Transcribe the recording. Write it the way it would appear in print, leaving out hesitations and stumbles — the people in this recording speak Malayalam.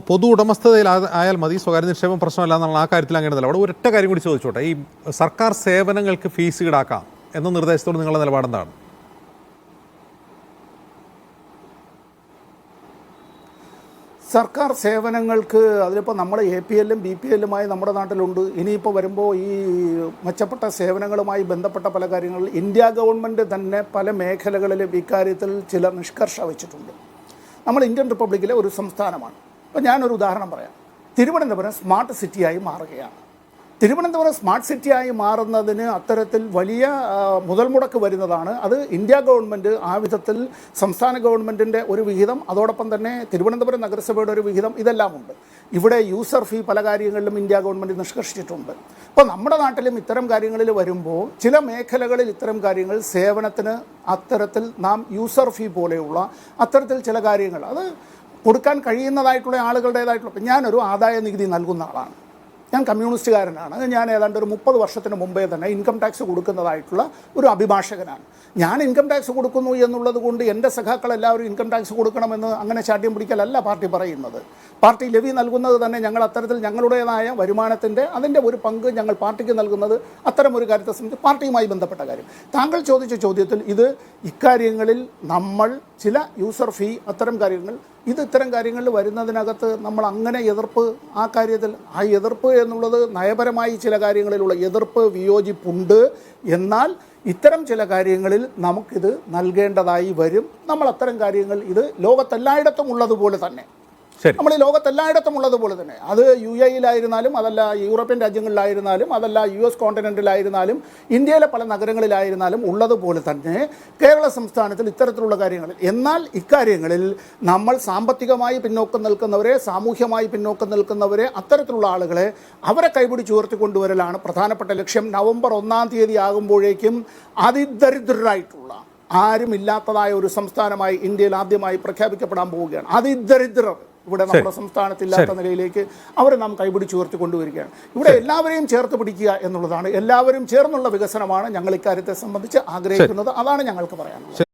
പൊതു ഉടമസ്ഥതയിൽ ആയാൽ മതി, സ്വകാര്യ നിക്ഷേപം പ്രശ്നമല്ല എന്നുള്ള ആ കാര്യത്തിൽ അങ്ങനെ നിലപാട്. ഒരൊറ്റ കാര്യം കൂടി ചോദിച്ചോട്ടെ, ഈ സർക്കാർ സേവനങ്ങൾക്ക് ഫീസ് ഈടാക്കാം എന്ന നിർദ്ദേശത്തോട് നിങ്ങളുടെ നിലപാടെന്താണ്? സർക്കാർ സേവനങ്ങൾക്ക് അതിലിപ്പോൾ നമ്മൾ APL BPL നമ്മുടെ നാട്ടിലുണ്ട്. ഇനിയിപ്പോൾ വരുമ്പോൾ ഈ മെച്ചപ്പെട്ട സേവനങ്ങളുമായി ബന്ധപ്പെട്ട പല കാര്യങ്ങളിൽ ഇന്ത്യ ഗവൺമെൻറ് തന്നെ പല മേഖലകളിലും ഇക്കാര്യത്തിൽ ചില നിഷ്കർഷ വെച്ചിട്ടുണ്ട്. നമ്മൾ ഇന്ത്യൻ റിപ്പബ്ലിക്കിലെ ഒരു സംസ്ഥാനമാണ്. അപ്പോൾ ഞാനൊരു ഉദാഹരണം പറയാം. തിരുവനന്തപുരം സ്മാർട്ട് സിറ്റിയായി മാറുകയാണ്. തിരുവനന്തപുരം സ്മാർട്ട് സിറ്റിയായി മാറുന്നതിന് അത്തരത്തിൽ വലിയ മുതൽ മുടക്ക് വരുന്നതാണ്. അത് ഇന്ത്യ ഗവൺമെൻറ് ആ വിധത്തിൽ സംസ്ഥാന ഗവൺമെൻറ്റിൻ്റെ ഒരു വിഹിതം, അതോടൊപ്പം തന്നെ തിരുവനന്തപുരം നഗരസഭയുടെ ഒരു വിഹിതം, ഇതെല്ലാമുണ്ട്. ഇവിടെ യൂസർ ഫീ പല കാര്യങ്ങളിലും ഇന്ത്യ ഗവൺമെൻറ് നിഷ്കർഷിച്ചിട്ടുണ്ട്. അപ്പോൾ നമ്മുടെ നാട്ടിലും ഇത്തരം കാര്യങ്ങളിൽ വരുമ്പോൾ ചില മേഖലകളിൽ ഇത്തരം കാര്യങ്ങൾ സേവനത്തിന് അത്തരത്തിൽ നാം യൂസർ ഫീ പോലെയുള്ള അത്തരത്തിൽ ചില കാര്യങ്ങൾ അത് കൊടുക്കാൻ കഴിയുന്നതായിട്ടുള്ള ആളുകളുടേതായിട്ടുള്ള, ഞാനൊരു ആദായ നികുതി നൽകുന്ന ആളാണ്. ഞാൻ കമ്മ്യൂണിസ്റ്റുകാരനാണ്. ഞാൻ ഏതാണ്ട് ഒരു 30 വർഷത്തിന് മുമ്പേ തന്നെ ഇൻകം ടാക്സ് കൊടുക്കുന്നതായിട്ടുള്ള ഒരു അഭിഭാഷകനാണ്. ഞാൻ ഇൻകം ടാക്സ് കൊടുക്കുന്നു എന്നുള്ളത് കൊണ്ട് എൻ്റെ സഖാക്കൾ എല്ലാവരും ഇൻകം ടാക്സ് കൊടുക്കണമെന്ന് അങ്ങനെ ശാഠ്യം പിടിക്കലല്ല പാർട്ടി പറയുന്നത്. പാർട്ടി ലെവി നൽകുന്നത് തന്നെ ഞങ്ങൾ അത്തരത്തിൽ ഞങ്ങളുടേതായ വരുമാനത്തിൻ്റെ അതിൻ്റെ ഒരു പങ്ക് ഞങ്ങൾ പാർട്ടിക്ക് നൽകുന്നത് അത്തരം ഒരു കാര്യത്തെ സംബന്ധിച്ച് പാർട്ടിയുമായി ബന്ധപ്പെട്ട കാര്യം. താങ്കൾ ചോദിച്ച ചോദ്യത്തിൽ ഇത് ഇക്കാര്യങ്ങളിൽ നമ്മൾ ചില യൂസർ ഫീ അത്തരം കാര്യങ്ങൾ ഇത്തരം കാര്യങ്ങളിൽ വരുന്നതിനകത്ത് നമ്മൾ അങ്ങനെ എതിർപ്പ്, ആ കാര്യത്തിൽ ആ എതിർപ്പ് എന്നുള്ളത് നയപരമായി ചില കാര്യങ്ങളിലുള്ള എതിർപ്പ് വിയോജിപ്പുണ്ട്. എന്നാൽ ഇത്തരം ചില കാര്യങ്ങളിൽ നമുക്കിത് നൽകേണ്ടതായി വരും. നമ്മൾ അത്തരം കാര്യങ്ങൾ ഇത് ലോകത്തെല്ലായിടത്തും ഉള്ളതുപോലെ തന്നെ, നമ്മൾ ഈ ലോകത്തെല്ലായിടത്തും ഉള്ളതുപോലെ തന്നെ, അത് UAE-യിലായിരുന്നാലും അതല്ല യൂറോപ്യൻ രാജ്യങ്ങളിലായിരുന്നാലും അതല്ല US കോണ്ടിനെൻറ്റിലായിരുന്നാലും ഇന്ത്യയിലെ പല നഗരങ്ങളിലായിരുന്നാലും ഉള്ളതുപോലെ തന്നെ കേരള സംസ്ഥാനത്തിൽ ഇത്തരത്തിലുള്ള കാര്യങ്ങളിൽ. എന്നാൽ ഇക്കാര്യങ്ങളിൽ നമ്മൾ സാമ്പത്തികമായി പിന്നോക്കം നിൽക്കുന്നവരെ, സാമൂഹ്യമായി പിന്നോക്കം നിൽക്കുന്നവരെ, അത്തരത്തിലുള്ള ആളുകളെ അവരെ കൈപിടിച്ച് ഉയർത്തിക്കൊണ്ടുവരലാണ് പ്രധാനപ്പെട്ട ലക്ഷ്യം. നവംബർ 1-ാം തീയതി ആകുമ്പോഴേക്കും അതിദരിദ്രരായിട്ടുള്ള ആരുമില്ലാത്തതായ ഒരു സംസ്ഥാനമായി ഇന്ത്യയിൽ ആദ്യമായി പ്രഖ്യാപിക്കപ്പെടാൻ പോവുകയാണ്. അതിദരിദ്രർ ഇവിടെ നമ്മുടെ സംസ്ഥാനത്തില്ലാത്ത നിലയിലേക്ക് അവരെ നാം കൈപിടിച്ച് ഉയർത്തി കൊണ്ടുവരികയാണ്. ഇവിടെ എല്ലാവരെയും ചേർത്ത് പിടിക്കുക എന്നുള്ളതാണ്, എല്ലാവരും ചേർന്നുള്ള വികസനമാണ് ഞങ്ങൾ ഇക്കാര്യത്തെ സംബന്ധിച്ച് ആഗ്രഹിക്കുന്നത്. അതാണ് ഞങ്ങൾക്ക് പറയാനുള്ളത്.